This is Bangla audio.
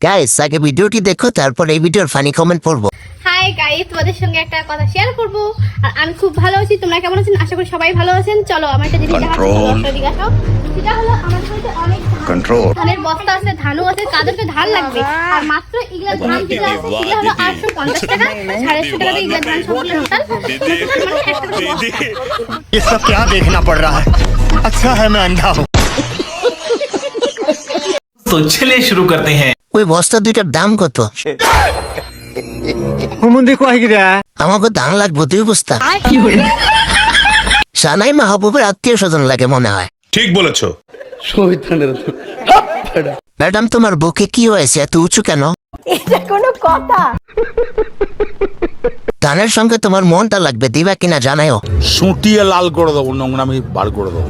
গাইস আগে ভিডিওটি দেখো, তারপর এই ভিডিওর ফানি কমেন্ট পড়বো। হাই গাইস, তোমাদের সঙ্গে একটা কথা শেয়ার করব। আর আমি খুব ভালো আছি, তোমরা কেমন আছেন? আশা করি সবাই ভালো আছেন। চলো আমার একটা জিনিস দেখাও। সেটা হলো আমাদের বাড়িতে অনেক ধানের বস্তা আছে, ধানও আছে, তাদেরকে ধান লাগবে। আর মাত্র এগুলা ধান যেটা আছে সেটা হলো 850 টাকা, 150 টাকা দিয়ে এগুলা ধান সবগুলো টোটাল। ये सब क्या देखना पड़ रहा है? अच्छा है मैं अंधा हूँ। तो चलिए शुरू करते हैं। ওই বস্তা দুইটার দাম কত? আমাকে ধান লাগবে 2 বস্তা। সানাই মাহবুবের আত্মীয় স্বজন লাগে মনে হয়। ঠিক বলেছো। ম্যাডাম তোমার বুকে কি হয়েছে, এত উঁচু কেন? এটা কোনো কথা? ধানের সঙ্গে তোমার মনটা লাগবে, দিবা কিনা জানাও। সুটিয়ে লাল করে দেবো, নোংরামি বার করে দেবো।